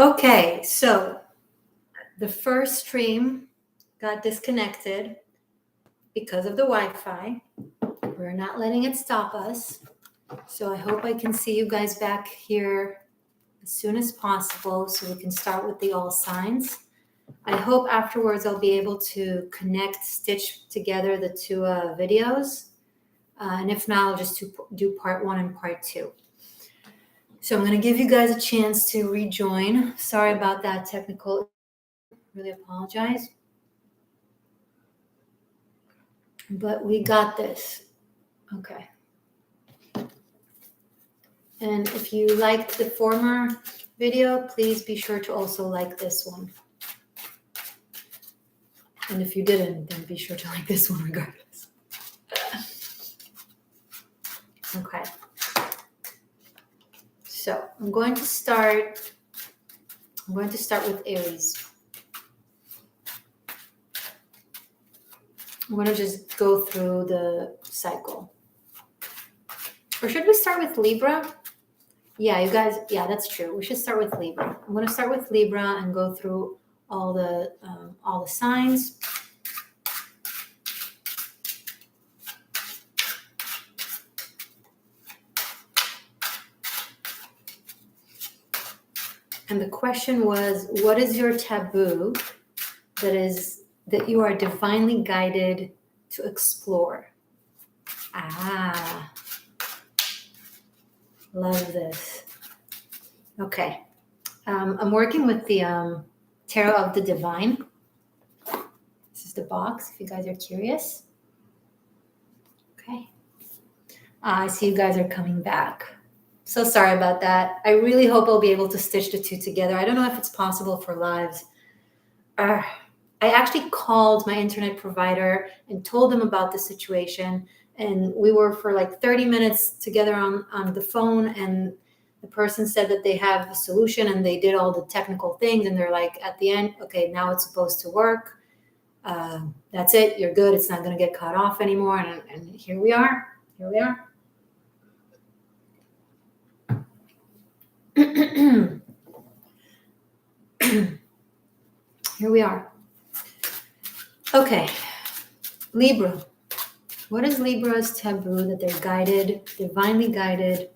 Okay, so the first stream got disconnected because of the Wi-Fi. We're not letting it stop us. So I hope I can see you guys back here as soon as possible so we can start with the all signs. I hope afterwards I'll be able to stitch together the two videos. And if not, I'll just do part 1 and part 2. So I'm going to give you guys a chance to rejoin. Sorry about that technical. Really apologize. But we got this. Okay. And if you liked the former video, please be sure to also like this one. And if you didn't, then be sure to like this one regardless. Okay. So I'm going to start with Aries. I'm going to just go through the cycle. Or should we start with Libra? Yeah, you guys, yeah, that's true. We should start with Libra. I'm going to start with Libra and go through all the signs. And the question was, what is your taboo that you are divinely guided to explore? Ah, love this. Okay. I'm working with the Tarot of the Divine. This is the box, if you guys are curious. Okay. I see you guys are coming back. So sorry about that. I really hope I'll be able to stitch the two together. I don't know if it's possible for lives. I actually called my internet provider and told them about the situation. And we were for like 30 minutes together on the phone. And the person said that they have a solution and they did all the technical things. And they're like, at the end, okay, now it's supposed to work. That's it. You're good. It's not going to get cut off anymore. And here we are. Here we are. Here we are. Okay, Libra. What is Libra's taboo that they're guided, divinely guided,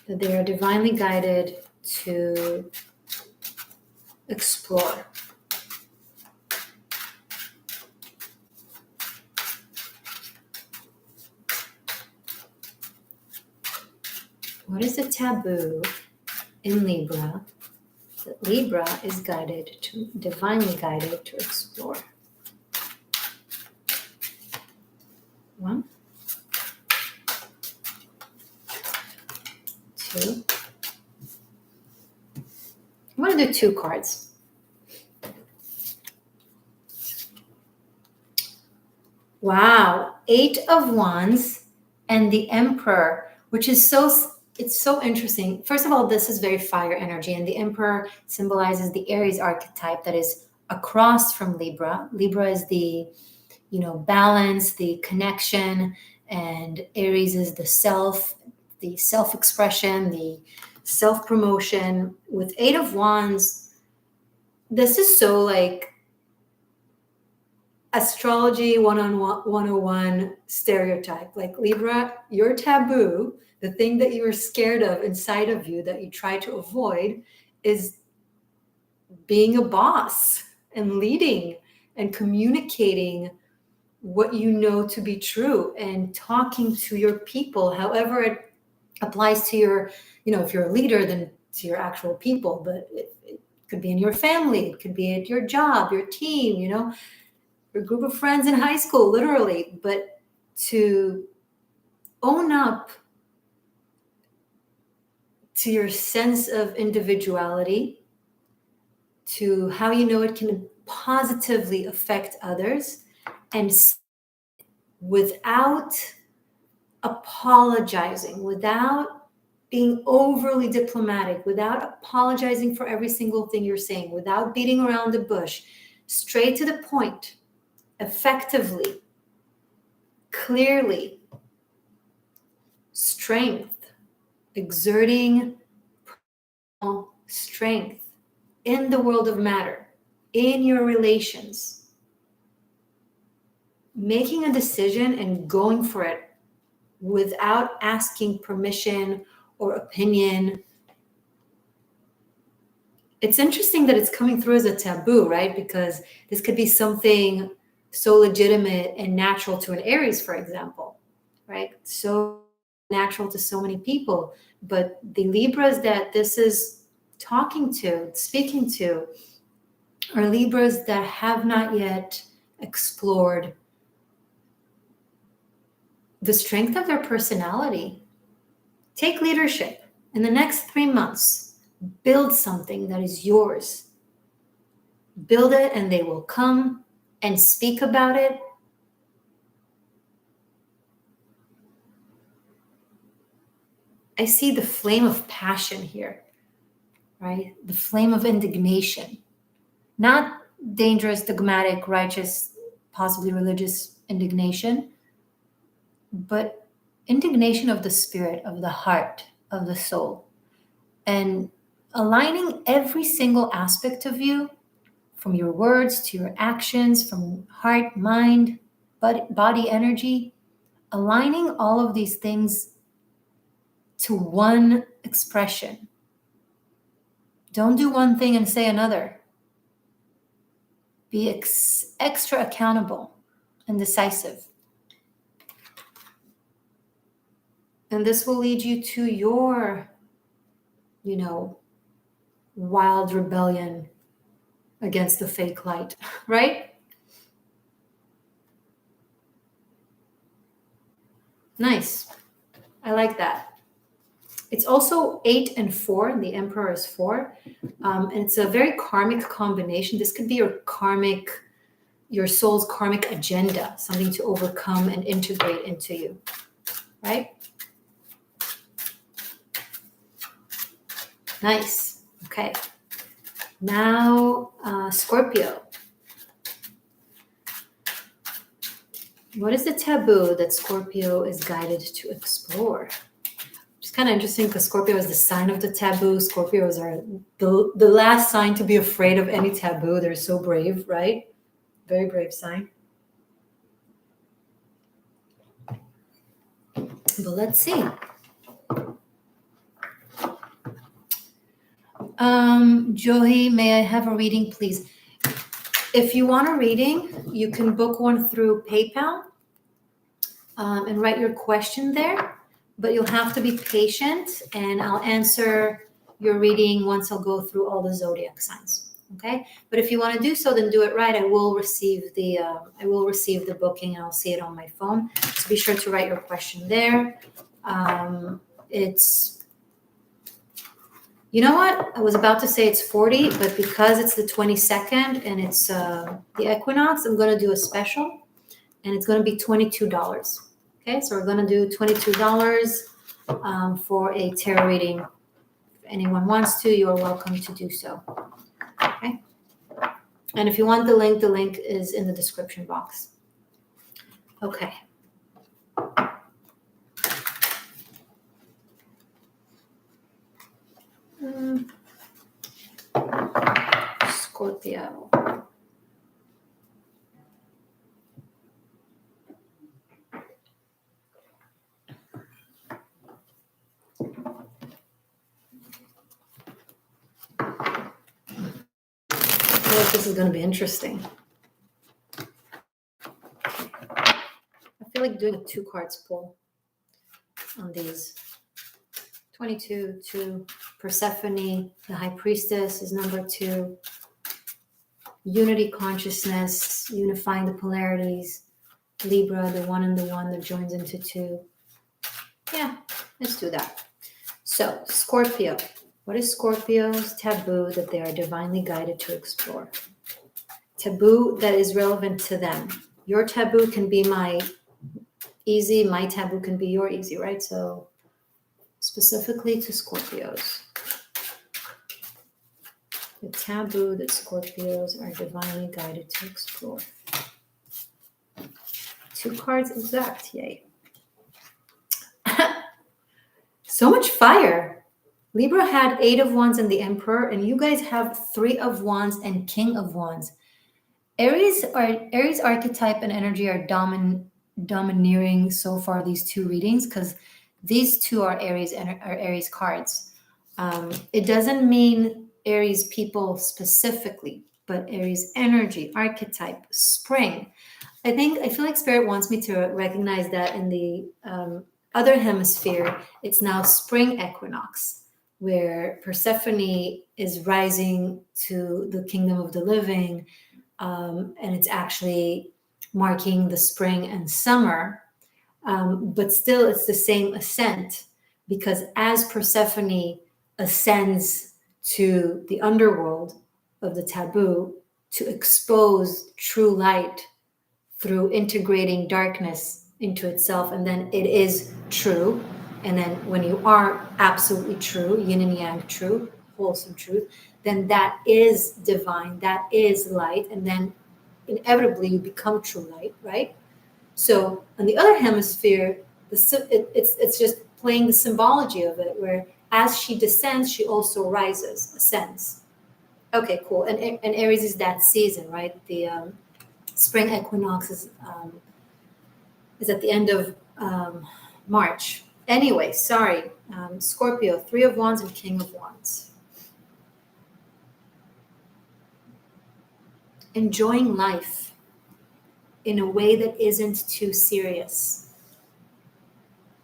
that they are divinely guided to explore? What is the taboo in Libra that Libra is divinely guided to explore? 1, 2. I'm going to do 2 cards. Wow, 8 of Wands and the Emperor, which is it's so interesting. First of all, this is very fire energy, and the Emperor symbolizes the Aries archetype that is across from Libra. Libra is the, balance, the connection, and Aries is the self-expression, the self-promotion. With 8 of Wands, this is so like astrology 101 stereotype. Like Libra, your taboo, the thing that you're scared of inside of you that you try to avoid, is being a boss and leading and communicating what you know to be true and talking to your people, however it applies to your, if you're a leader, then to your actual people, but it could be in your family, it could be at your job, your team, your group of friends in high school, literally. But to own up to your sense of individuality, to how it can positively affect others, and without apologizing, without being overly diplomatic, without apologizing for every single thing you're saying, without beating around the bush, straight to the point, effectively, clearly, strength, exerting strength in the world of matter, in your relations, making a decision and going for it without asking permission or opinion. It's interesting that it's coming through as a taboo, right? Because this could be something so legitimate and natural to an Aries, for example, right? So natural to so many people. But the Libras that this is talking to, speaking to, are Libras that have not yet explored the strength of their personality. Take leadership. In the next 3 months, build something that is yours. Build it and they will come and speak about it. I see the flame of passion here, right? The flame of indignation. Not dangerous, dogmatic, righteous, possibly religious indignation, but indignation of the spirit, of the heart, of the soul. And aligning every single aspect of you, from your words to your actions, from heart, mind, body energy, aligning all of these things to one expression. Don't do one thing and say another. Be extra accountable and decisive. And this will lead you to your, wild rebellion against the fake light, right? Nice. I like that. It's also 8 and 4, and the Emperor is 4. And it's a very karmic combination. This could be your soul's karmic agenda, something to overcome and integrate into you, right? Nice. Okay. Now, Scorpio. What is the taboo that Scorpio is guided to explore? It's kind of interesting because Scorpio is the sign of the taboo. Scorpios are the last sign to be afraid of any taboo. They're so brave, right? Very brave sign. But let's see. Joey, may I have a reading, please? If you want a reading, you can book one through PayPal and write your question there. But you'll have to be patient, and I'll answer your reading once I'll go through all the zodiac signs. Okay? But if you want to do so, then do it right. I will receive the booking, and I'll see it on my phone. So be sure to write your question there. You know what? I was about to say it's 40, but because it's the 22nd and it's the Equinox, I'm going to do a special, and it's going to be $22. Okay, so we're going to do $22 for a tarot reading. If anyone wants to, you are welcome to do so. Okay, and if you want the link is in the description box. Okay. Scorpio. I feel like this is going to be interesting. I feel like doing a 2 cards pull on these. 22, 2, Persephone, the High Priestess is number 2. Unity consciousness, unifying the polarities. Libra, the 1 and the 1 that joins into 2. Yeah, let's do that. So, Scorpio. What is Scorpio's taboo that they are divinely guided to explore? Taboo that is relevant to them. Your taboo can be my easy, my taboo can be your easy, right? So, specifically to Scorpios. The taboo that Scorpios are divinely guided to explore. 2 cards exact, yay. So much fire. Libra had 8 of Wands and the Emperor, and you guys have 3 of Wands and King of Wands. Aries archetype and energy are domineering so far these 2 readings, because these 2 are Aries cards. It doesn't mean Aries people specifically, but Aries energy, archetype, spring. I feel like Spirit wants me to recognize that in the other hemisphere, it's now spring equinox, where Persephone is rising to the kingdom of the living, and it's actually marking the spring and summer. But still, it's the same ascent, because as Persephone ascends to the underworld of the taboo to expose true light through integrating darkness into itself, and then it is true. And then when you are absolutely true, yin and yang true, wholesome truth, then that is divine, that is light, and then inevitably you become true light, right? So on the other hemisphere, it's just playing the symbology of it, where as she descends, she also rises, ascends. Okay, cool. And Aries is that season, right? The spring equinox is at the end of March. Anyway, sorry. Scorpio, 3 of Wands and King of Wands. Enjoying life in a way that isn't too serious.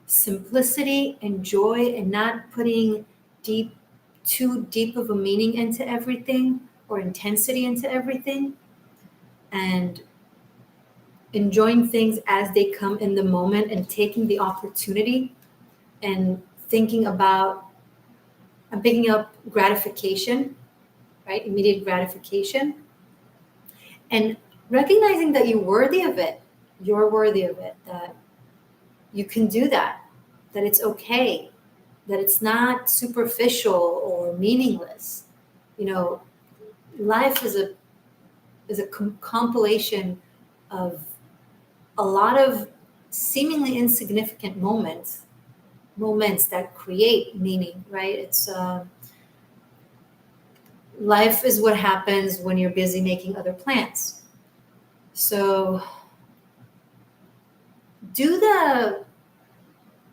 Simplicity and joy, and not putting too deep of a meaning into everything or intensity into everything, and enjoying things as they come in the moment, and taking the opportunity and thinking about, I'm picking up gratification, right? Immediate gratification, and recognizing that you're worthy of it, that you can do that it's okay, that it's not superficial or meaningless. Life is a compilation of a lot of seemingly insignificant moments that create meaning, right? It's life is what happens when you're busy making other plans. So do the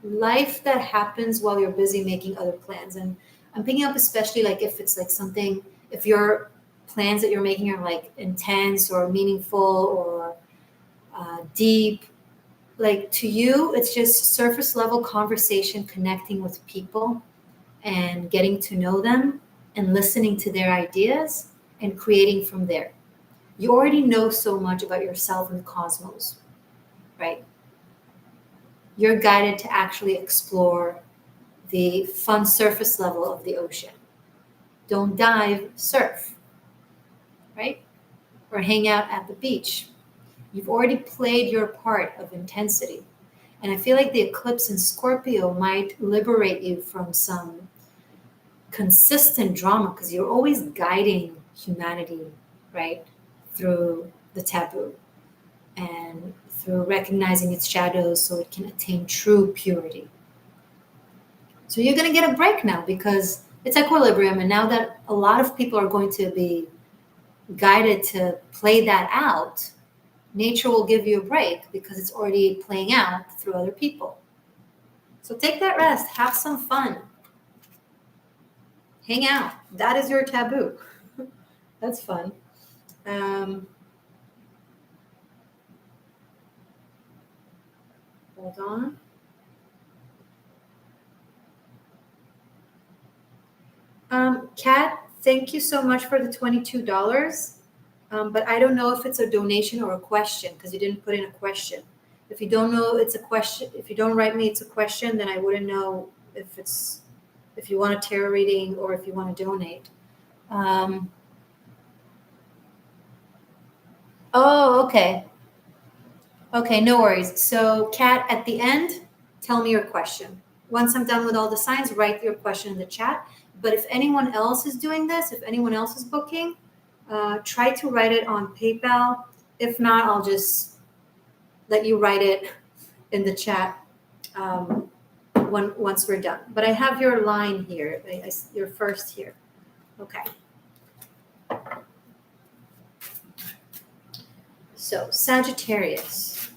life that happens while you're busy making other plans. And I'm picking up, especially like if it's like something, if your plans that you're making are like intense or meaningful or deep, like to you, it's just surface level conversation, connecting with people and getting to know them and listening to their ideas and creating from there. You already know so much about yourself and the cosmos, right? You're guided to actually explore the fun surface level of the ocean. Don't dive, surf, right? Or hang out at the beach. You've already played your part of intensity. And I feel like the eclipse in Scorpio might liberate you from some consistent drama, because you're always guiding humanity, right? Through the taboo and through recognizing its shadows so it can attain true purity. So you're going to get a break now, because it's equilibrium. And now that a lot of people are going to be guided to play that out, nature will give you a break because it's already playing out through other people. So take that rest, have some fun, hang out. That is your taboo. That's fun. Hold on. Kat, thank you so much for the $22. But I don't know if it's a donation or a question, because you didn't put in a question. If you don't know it's a question, if you don't write me it's a question, then I wouldn't know if you want a tarot reading or if you want to donate. Oh, okay. Okay, no worries. So, Kat, at the end, tell me your question. Once I'm done with all the signs, write your question in the chat. But if anyone else is doing this, if anyone else is booking, try to write it on PayPal. If not, I'll just let you write it in the chat. once we're done. But I have your line here. You're first here. Okay. So Sagittarius.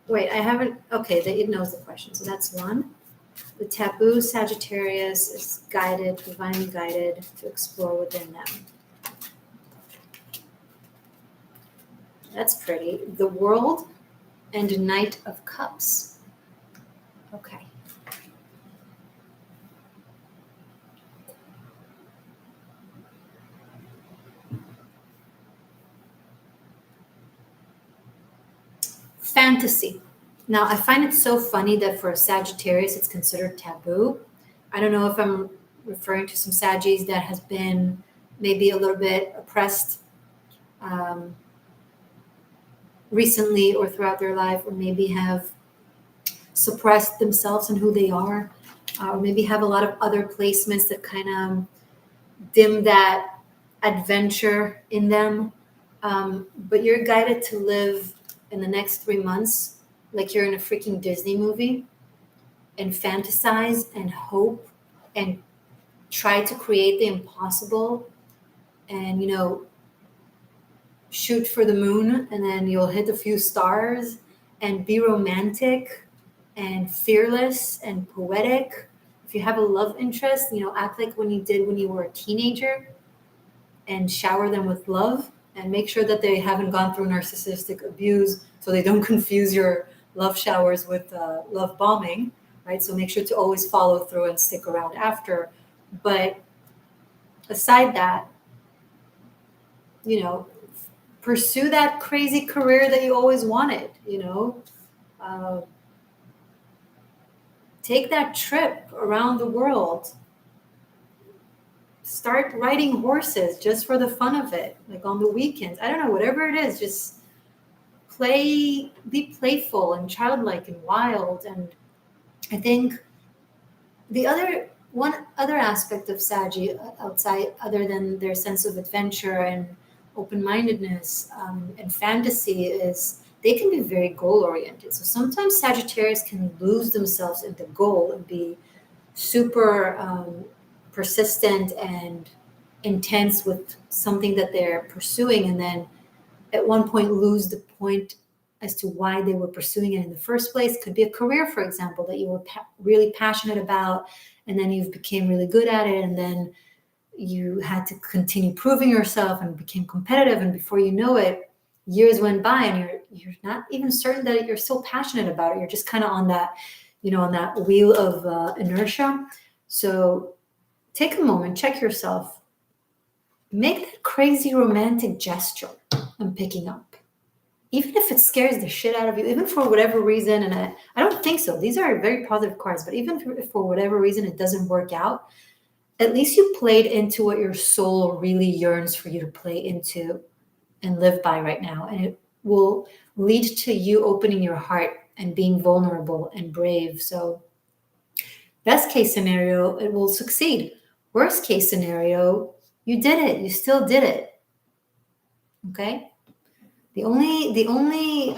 Wait, I haven't. Okay, it knows the question. So that's one. The taboo Sagittarius is guided, divinely guided to explore within them. That's pretty. The World and Knight of Cups. Okay. Fantasy. Now, I find it so funny that for a Sagittarius, it's considered taboo. I don't know if I'm referring to some Saggies that has been maybe a little bit oppressed recently or throughout their life, or maybe have suppressed themselves and who they are, or maybe have a lot of other placements that kind of dim that adventure in them. But you're guided to live in the next 3 months like you're in a freaking Disney movie and fantasize and hope and try to create the impossible and, shoot for the moon, and then you'll hit a few stars, and be romantic and fearless and poetic. If you have a love interest, act like when you did when you were a teenager and shower them with love, and make sure that they haven't gone through narcissistic abuse so they don't confuse your love showers with love bombing, right? So make sure to always follow through and stick around after. But aside that, pursue that crazy career that you always wanted, take that trip around the world. Start riding horses just for the fun of it, like on the weekends. I don't know, whatever it is, just be playful and childlike and wild. And I think one other aspect of Saggy, outside other than their sense of adventure and open-mindedness and fantasy, is they can be very goal-oriented. So sometimes Sagittarius can lose themselves in the goal and be super persistent and intense with something that they're pursuing, and then at one point lose the point as to why they were pursuing it in the first place. Could be a career, for example, that you were really passionate about, and then you became really good at it, and then you had to continue proving yourself and became competitive, and before you know it, years went by and you're not even certain that you're still passionate about it. You're just kind of on that, on that wheel of inertia. So take a moment, check yourself, make that crazy romantic gesture I'm picking up. Even if it scares the shit out of you, even for whatever reason, and I don't think so. These are very positive cards, but even if for whatever reason it doesn't work out, at least you played into what your soul really yearns for you to play into and live by right now. And it will lead to you opening your heart and being vulnerable and brave. So best case scenario, it will succeed. Worst case scenario, you did it. You still did it. Okay? The only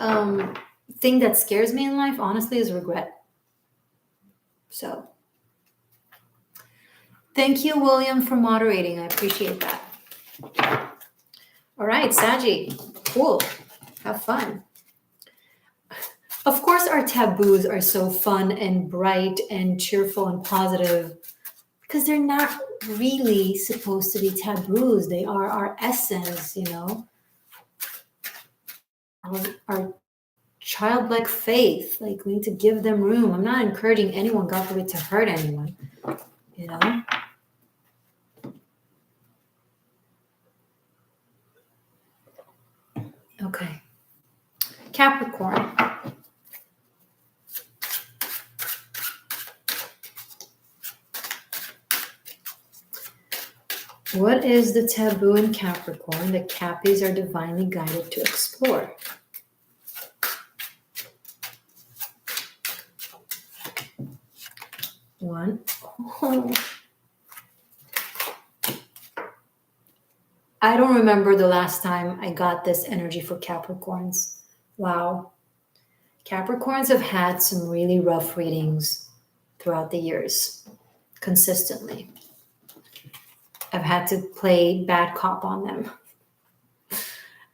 thing that scares me in life, honestly, is regret. So thank you, William, for moderating. I appreciate that. All right, Saggy. Cool. Have fun. Of course, our taboos are so fun and bright and cheerful and positive because they're not really supposed to be taboos. They are our essence, our childlike faith. Like, we need to give them room. I'm not encouraging anyone, God forbid, to hurt anyone, Okay. Capricorn. What is the taboo in Capricorn that Cappies are divinely guided to explore? One. Oh. I don't remember the last time I got this energy for Capricorns. Wow. Capricorns have had some really rough readings throughout the years, consistently. I've had to play bad cop on them.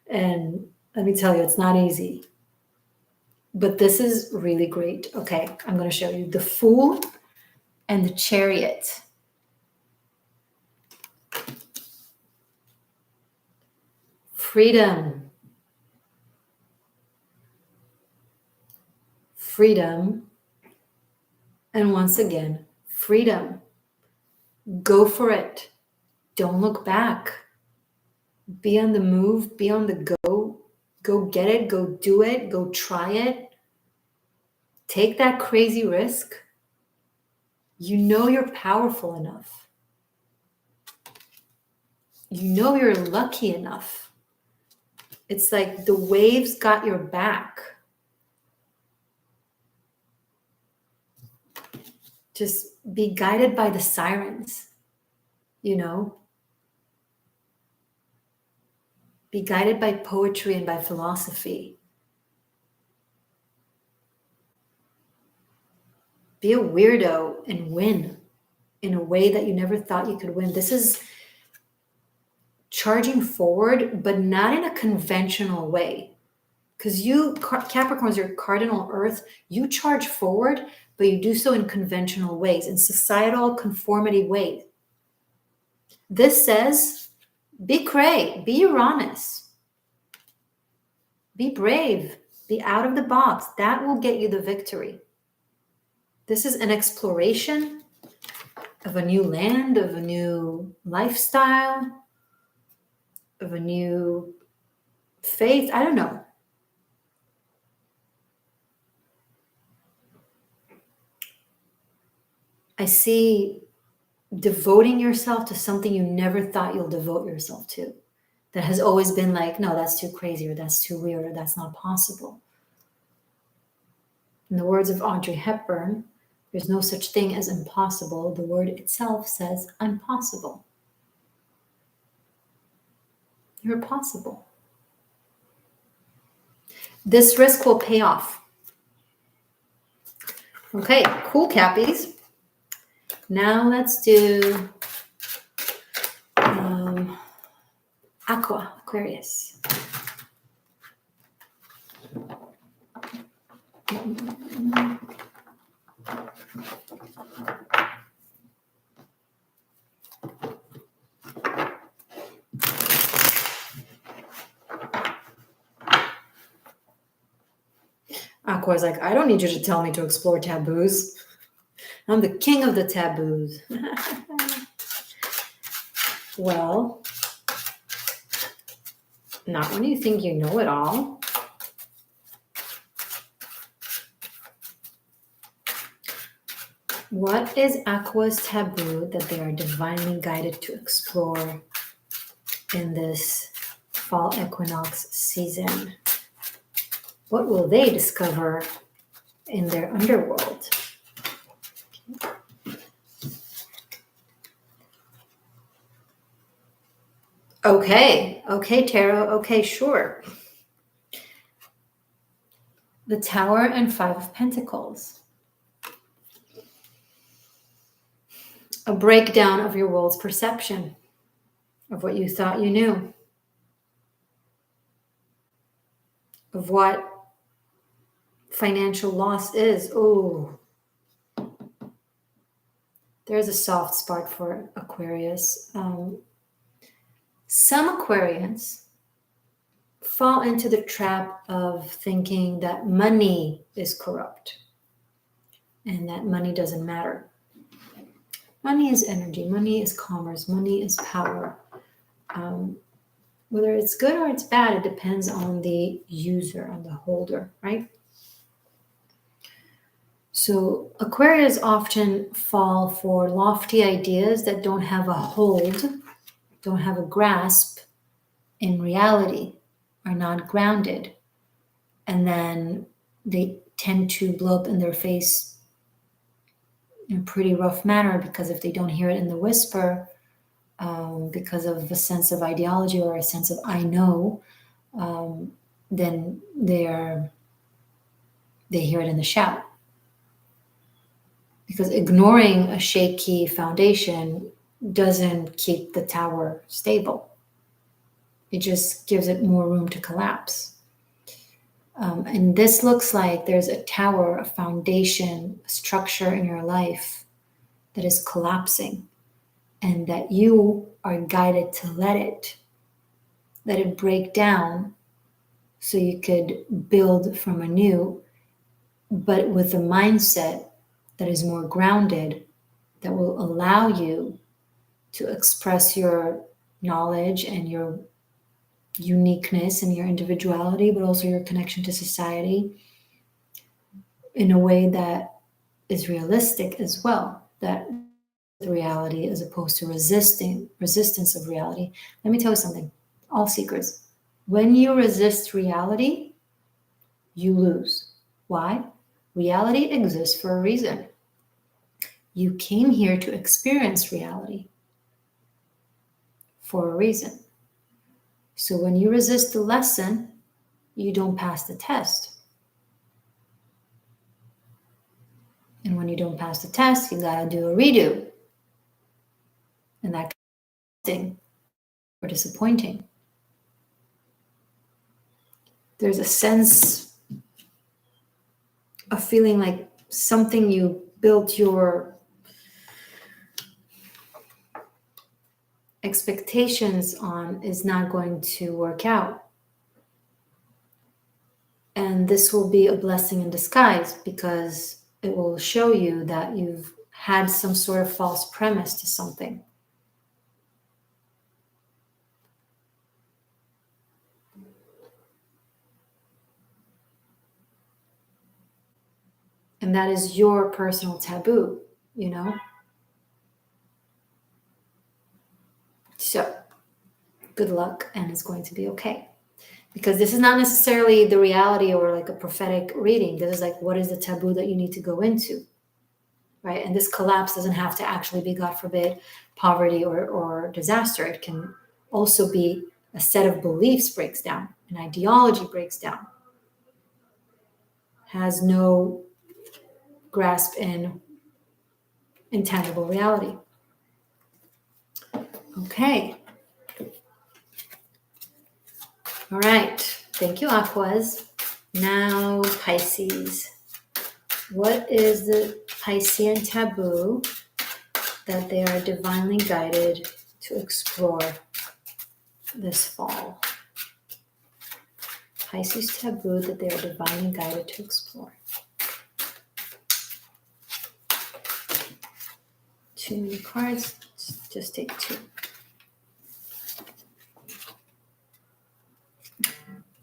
And let me tell you, it's not easy. But this is really great. Okay, I'm going to show you the Fool and the Chariot. Freedom. Freedom. And once again, freedom. Go for it. Don't look back. Be on the move. Be on the go. Go get it. Go do it. Go try it. Take that crazy risk. You know you're powerful enough. You know you're lucky enough. It's like the waves got your back. Just be guided by the sirens, you know? Be guided by poetry and by philosophy. Be a weirdo and win in a way that you never thought you could win. This is charging forward, but not in a conventional way. Because you, Capricorns, your cardinal earth, you charge forward, but you do so in conventional ways, in societal conformity ways. This says, be cray, be Uranus. Be brave, be out of the box. That will get you the victory. This is an exploration of a new land, of a new lifestyle, of a new faith. I don't know. I see devoting yourself to something you never thought you'll devote yourself to. That has always been like, no, that's too crazy, or that's too weird, or that's not possible. In the words of Audrey Hepburn, there's no such thing as impossible. The word itself says impossible. You're possible. This risk will pay off. Okay, cool, Cappies. Now let's do Aquarius. Aqua's like, I don't need you to tell me to explore taboos. I'm the king of the taboos. Well, not when you think you know it all. What is Aqua's taboo that they are divinely guided to explore in this fall equinox season? What will they discover in their underworld? Okay, Tarot, okay, sure. The Tower and Five of Pentacles. A breakdown of your world's perception of what you thought you knew, of what financial loss is. Oh, there's a soft spot for Aquarius. Some Aquarians fall into the trap of thinking that money is corrupt and that money doesn't matter. Money is energy, money is commerce, money is power. Whether it's good or it's bad, it depends on the user, on the holder, right? So Aquarius often fall for lofty ideas that don't have a hold, don't have a grasp in reality, are not grounded. And then they tend to blow up in their face in a pretty rough manner, because if they don't hear it in the whisper, because of a sense of ideology or a sense of I know, then they hear it in the shout. Because ignoring a shaky foundation doesn't keep the tower stable. It just gives it more room to collapse. And this looks like there's a tower, a foundation, a structure in your life that is collapsing, and that you are guided to let it break down so you could build from anew, but with a mindset that is more grounded, that will allow you to express your knowledge and your uniqueness and your individuality, but also your connection to society in a way that is realistic as well, that reality as opposed to resistance of reality. Let me tell you something, all secrets. When you resist reality, you lose. Why? Reality exists for a reason. You came here to experience reality for a reason. So when you resist the lesson, you don't pass the test. And when you don't pass the test, you gotta do a redo. And that can be or disappointing. There's a sense of feeling like something you built your expectations on is not going to work out. And this will be a blessing in disguise, because it will show you that you've had some sort of false premise to something. And that is your personal taboo, you know? So, good luck, and it's going to be okay. Because this is not necessarily the reality or like a prophetic reading. This is like, what is the taboo that you need to go into, right? And this collapse doesn't have to actually be, God forbid, poverty or disaster. It can also be a set of beliefs breaks down, an ideology breaks down, has no grasp in intangible reality. Okay. All right. Thank you, Aquas. Now, Pisces. What is the Piscean taboo that they are divinely guided to explore this fall? Pisces taboo that they are divinely guided to explore. Too many cards. Just take two.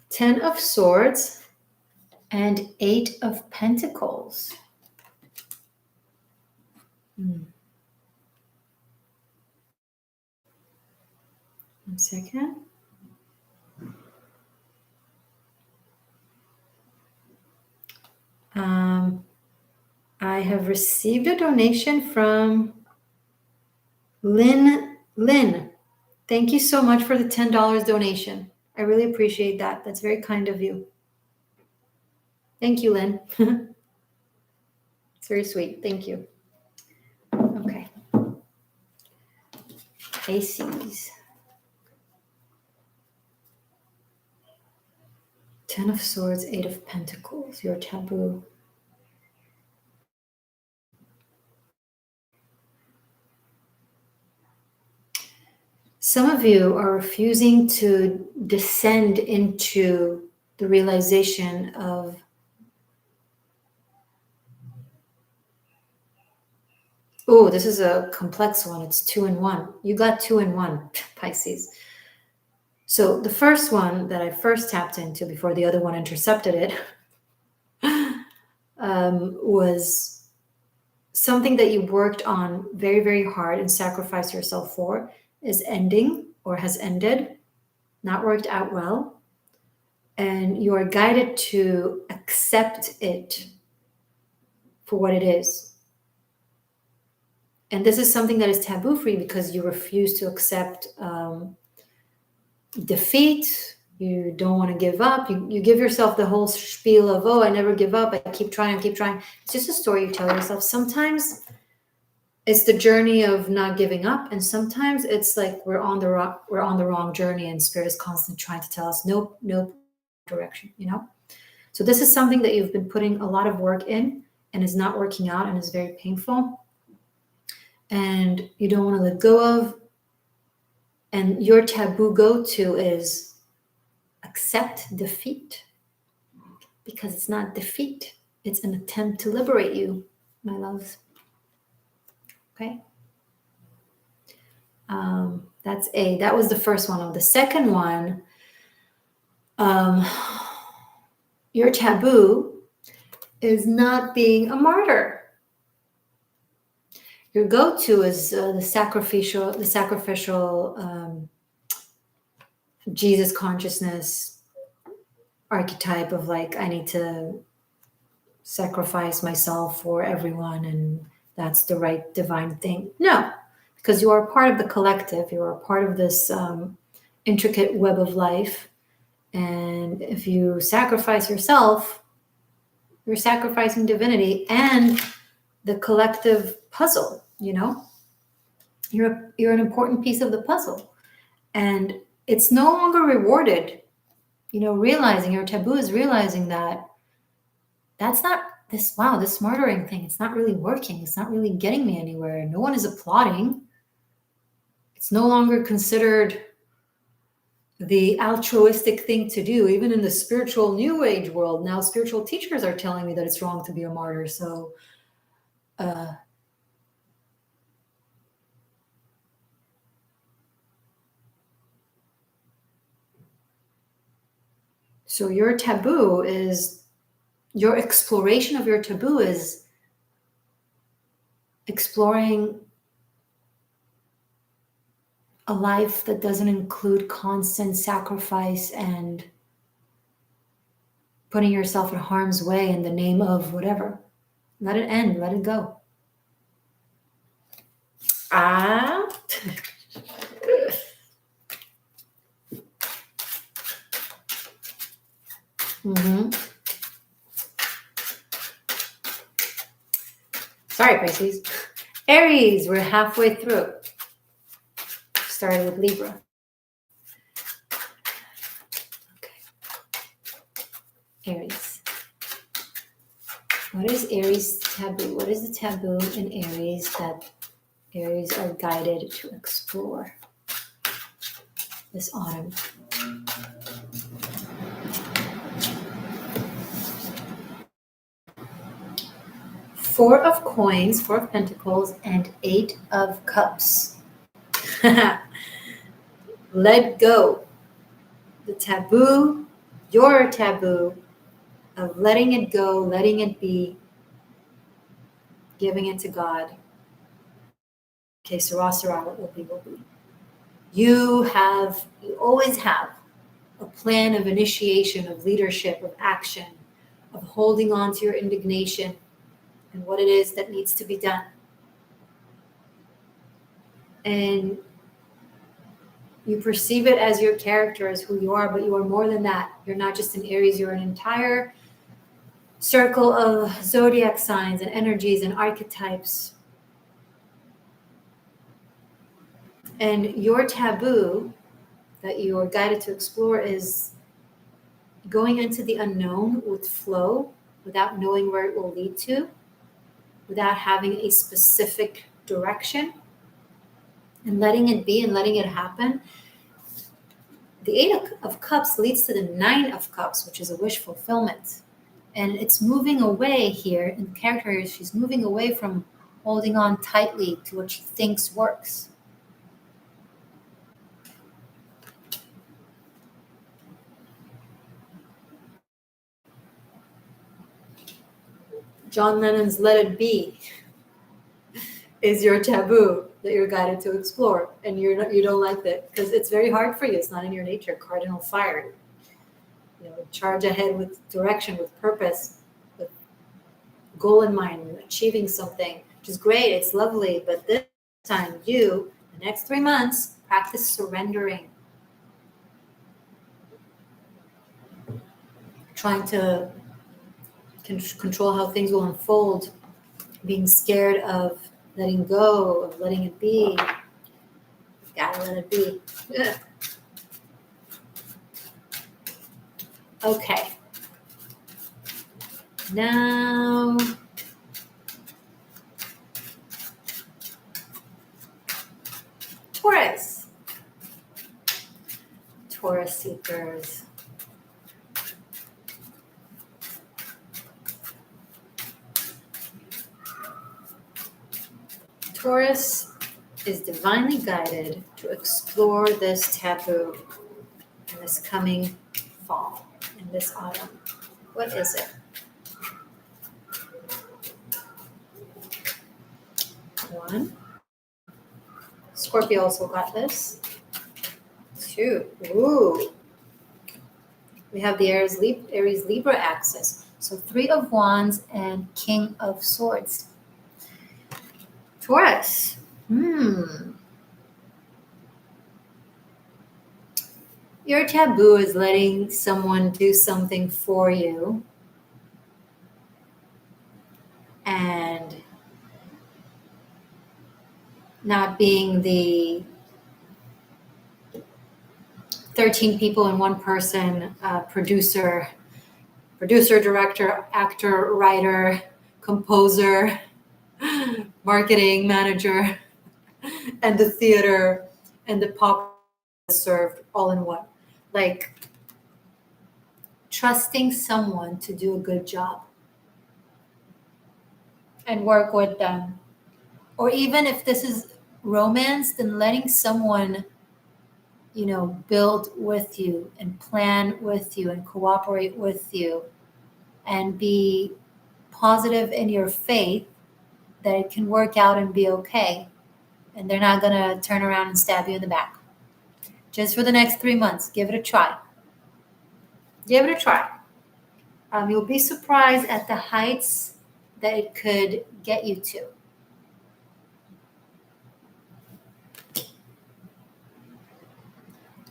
10 of Swords and 8 of Pentacles. One second. I have received a donation from Lynn. Thank you so much for the $10 donation. I really appreciate that. That's very kind of you. Thank you, Lynn. It's very sweet. Thank you. Okay. Pisces. 10 of Swords, 8 of Pentacles. Your taboo. Some of you are refusing to descend into the realization of this is a complex one. It's 2 in 1. You got 2 in 1, Pisces. So the first one that I first tapped into before the other one intercepted it was something that you worked on very, very hard and sacrificed yourself for is ending or has ended, not worked out well. And you are guided to accept it for what it is. And this is something that is taboo for you because you refuse to accept defeat. You don't want to give up. You give yourself the whole spiel of, oh, I never give up. I keep trying, I keep trying. It's just a story you tell yourself. Sometimes it's the journey of not giving up. And sometimes it's like we're on the wrong journey and spirit is constantly trying to tell us, nope, direction, you know? So this is something that you've been putting a lot of work in and is not working out and is very painful. And you don't want to let go of. And your taboo go-to is accept defeat, because it's not defeat. It's an attempt to liberate you, my loves. Okay. That was the first one. The second one, your taboo is not being a martyr. Your go-to is the sacrificial Jesus consciousness archetype of like, I need to sacrifice myself for everyone and that's the right divine thing. No, because you are part of the collective. You are part of this intricate web of life. And if you sacrifice yourself, you're sacrificing divinity and the collective puzzle, you know? You're an important piece of the puzzle. And it's no longer rewarded, you know, realizing your taboo is realizing that that's not this martyring thing. It's not really working. It's not really getting me anywhere. No one is applauding. It's no longer considered the altruistic thing to do. Even in the spiritual new age world, now spiritual teachers are telling me that it's wrong to be a martyr. So your taboo is, your exploration of your taboo is exploring a life that doesn't include constant sacrifice and putting yourself in harm's way in the name of whatever. Let it end. Let it go. Sorry, Pisces. Aries, we're halfway through. Started with Libra. Okay. Aries. What is Aries taboo? What is the taboo in Aries that Aries are guided to explore this autumn? Four of Coins, Four of Pentacles, and Eight of Cups. Let go. The taboo, your taboo of letting it go, letting it be, giving it to God. Okay, Sarah, what will be, will be. You always have a plan of initiation, of leadership, of action, of holding on to your indignation and what it is that needs to be done. And you perceive it as your character, as who you are, but you are more than that. You're not just an Aries, you're an entire circle of zodiac signs and energies and archetypes. And your taboo that you are guided to explore is going into the unknown with flow, without knowing where it will lead to, without having a specific direction, and letting it be and letting it happen. The Eight of Cups leads to the Nine of Cups, which is a wish fulfillment. And it's moving away here in the character. She's moving away from holding on tightly to what she thinks works. John Lennon's Let It Be is your taboo that you're guided to explore, and you don't like that because it's very hard for you. It's not in your nature. Cardinal fire. You know, charge ahead with direction, with purpose, with goal in mind, achieving something. which is great. It's lovely. But this time, the next 3 months, practice surrendering. Trying to control how things will unfold. Being scared of letting go, of letting it be. Gotta let it be. Ugh. Okay. Now, Taurus. Taurus seekers. Taurus is divinely guided to explore this taboo in this coming fall, in this autumn. What is it? 1. Scorpio also got this. 2. Ooh. We have the Aries Libra axis. So 3 of Wands and King of Swords. Taurus. Your taboo is letting someone do something for you and not being the 13 people in one person, producer, director, actor, writer, composer, marketing manager, and the theater and the pop served all in one. Like trusting someone to do a good job and work with them. Or even if this is romance, then letting someone, build with you and plan with you and cooperate with you and be positive in your faith that it can work out and be okay. And they're not going to turn around and stab you in the back. Just for the next 3 months, give it a try. Give it a try. You'll be surprised at the heights that it could get you to.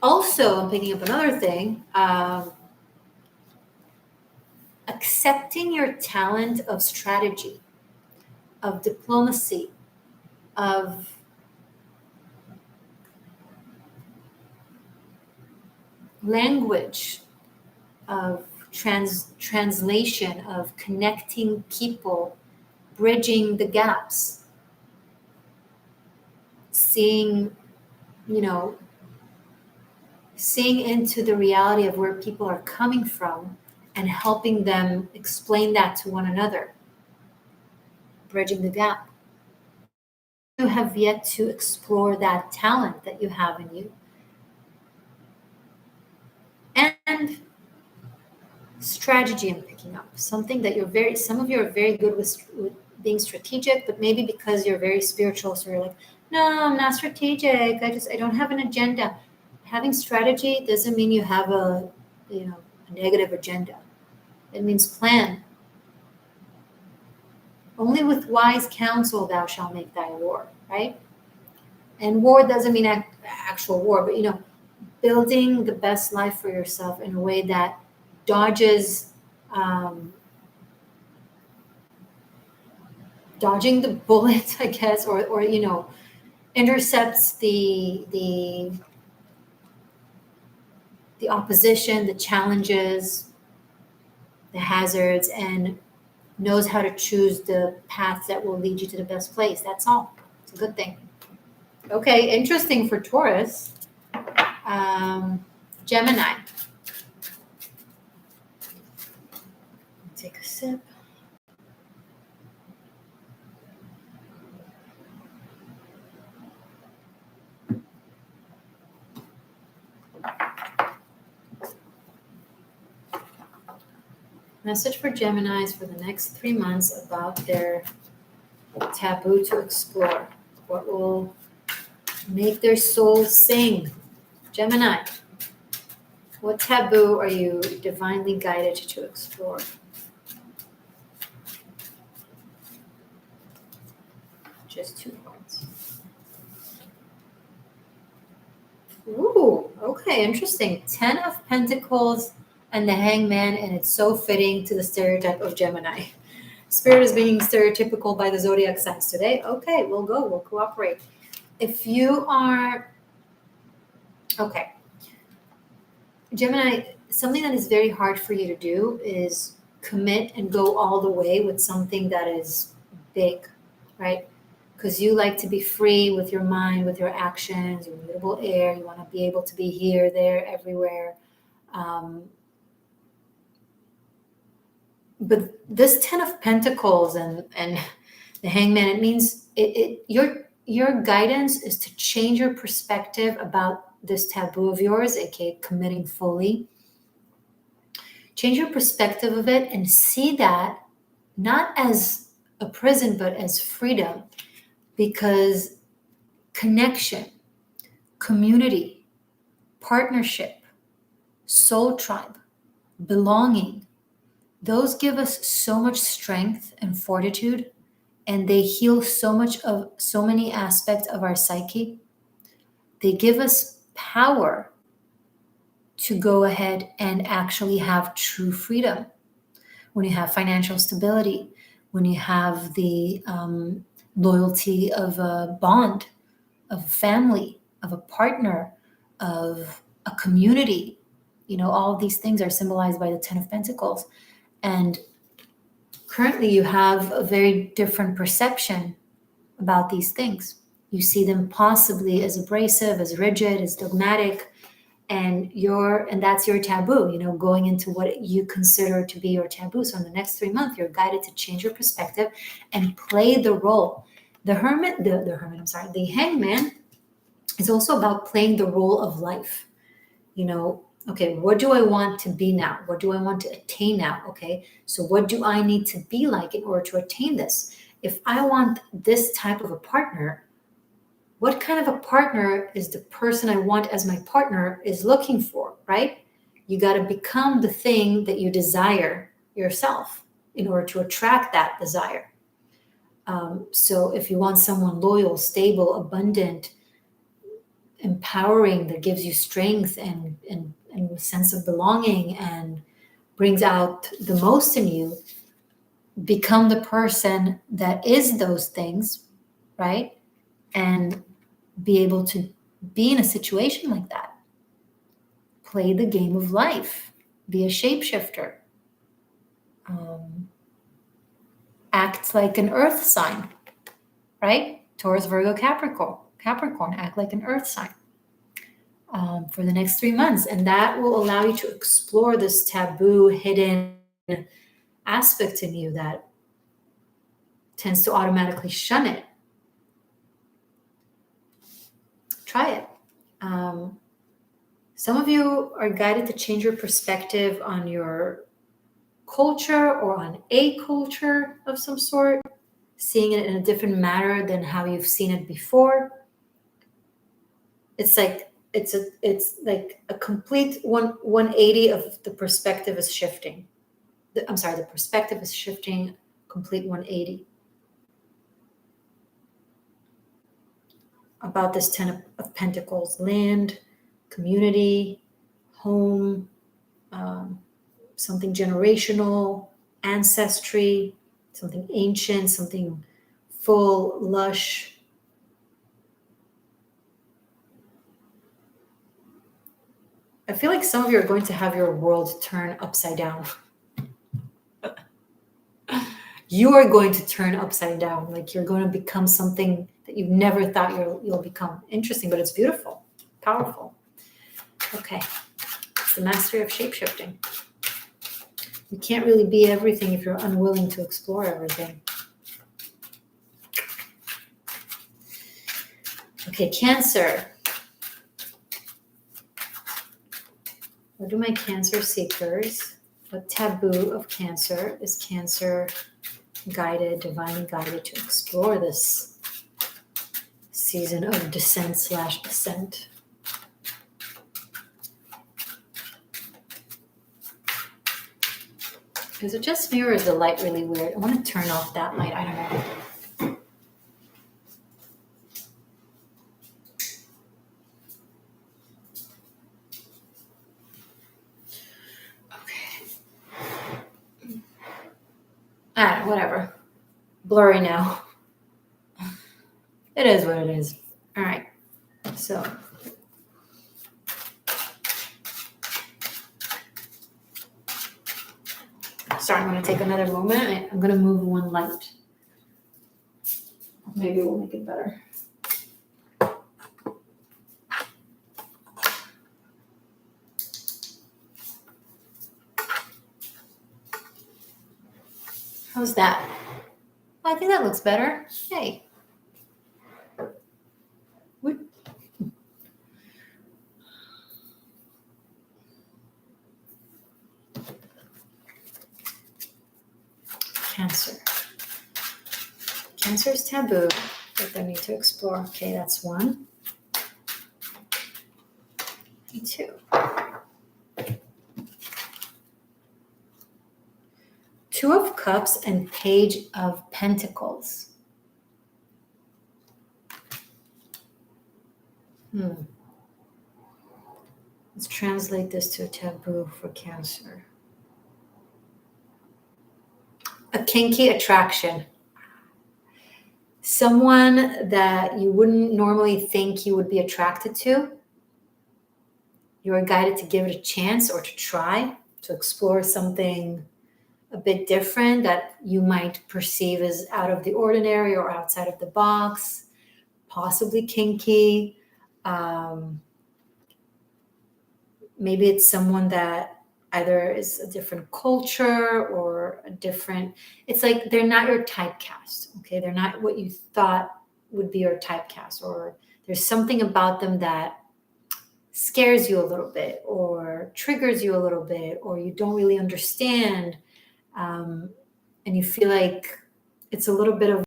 Also, I'm picking up another thing. Accepting your talent of strategy, of diplomacy, of language, of translation, of connecting people, bridging the gaps, seeing into the reality of where people are coming from and helping them explain that to one another, bridging the gap. You have yet to explore that talent that you have in you. And strategy I'm picking up, something that some of you are very good with being strategic, but maybe because you're very spiritual, so you're like, no, I'm not strategic. I don't have an agenda. Having strategy doesn't mean you have a negative agenda. It means plan. Only with wise counsel thou shalt make thy war, right? And war doesn't mean actual war, but building the best life for yourself in a way that dodges dodging the bullet, I guess, or intercepts the opposition, the challenges, the hazards, and knows how to choose the paths that will lead you to the best place. That's all. It's a good thing. Okay, interesting for Taurus. Gemini. Take a sip. Message for Geminis for the next 3 months about their taboo to explore. What will make their soul sing? Gemini, what taboo are you divinely guided to explore? Just 2 points. Ooh, okay, interesting. 10 of Pentacles and the Hangman, and it's so fitting to the stereotype of Gemini. Spirit is being stereotypical by the zodiac signs today. Okay, we'll go, we'll cooperate. If you are, okay, Gemini, something that is very hard for you to do is commit and go all the way with something that is big, right? Because you like to be free with your mind, with your actions, you're mutable air, you want to be able to be here, there, everywhere. But this 10 of Pentacles and the Hangman, it means your guidance is to change your perspective about this taboo of yours, aka committing fully. Change your perspective of it and see that not as a prison, but as freedom. Because connection, community, partnership, soul tribe, belonging, those give us so much strength and fortitude, and they heal so many aspects of our psyche. They give us power to go ahead and actually have true freedom. When you have financial stability, when you have the loyalty of a bond, of a family, of a partner, of a community, all of these things are symbolized by the 10 of Pentacles. And currently you have a very different perception about these things. You see them possibly as abrasive, as rigid, as dogmatic, and that's your taboo, going into what you consider to be your taboo. So in the next 3 months, you're guided to change your perspective and play the role. The the Hangman is also about playing the role of life. Okay, what do I want to be now? What do I want to attain now? Okay, so what do I need to be like in order to attain this? If I want this type of a partner, what kind of a partner is the person I want as my partner is looking for, right? You got to become the thing that you desire yourself in order to attract that desire. So if you want someone loyal, stable, abundant, empowering, that gives you strength and a sense of belonging and brings out the most in you, become the person that is those things, right? And be able to be in a situation like that. Play the game of life. Be a shapeshifter. Act like an earth sign, right? Taurus, Virgo, Capricorn, act like an earth sign for the next 3 months. And that will allow you to explore this taboo, hidden aspect in you that tends to automatically shun it. Try it. Some of you are guided to change your perspective on your culture or on a culture of some sort, seeing it in a different manner than how you've seen it before. It's like a complete 180 of the perspective is shifting. The perspective is shifting, complete 180. About this 10 of Pentacles, land, community, home, something generational, ancestry, something ancient, something full, lush. I feel like some of you are going to have your world turn upside down. You are going to turn upside down. Like you're going to become something that you've never thought you'll become. Interesting, but it's beautiful, powerful. Okay, it's the mastery of shapeshifting. You can't really be everything if you're unwilling to explore everything. Okay, Cancer. What do my Cancer seekers? What taboo of Cancer is Cancer guided, divinely guided to explore this season of descent/ascent? Is it just me or is the light really weird? I want to turn off that light. I don't know. Whatever. Blurry now. It is what it is. All right. So. Sorry, I'm going to take another moment. I'm going to move one light. Maybe we'll make it better. How's that? I think that looks better. Hey. What? Cancer. Cancer is taboo, but they need to explore. Okay, that's one. And two. Two of Cups and Page of Pentacles. Let's translate this to a taboo for Cancer. A kinky attraction. Someone that you wouldn't normally think you would be attracted to. You are guided to give it a chance or to try to explore something a bit different that you might perceive as out of the ordinary or outside of the box, possibly kinky. Maybe it's someone that either is a different culture or a different, it's like they're not your typecast, okay? They're not what you thought would be your typecast, or there's something about them that scares you a little bit or triggers you a little bit, or you don't really understand. And you feel like it's a little bit of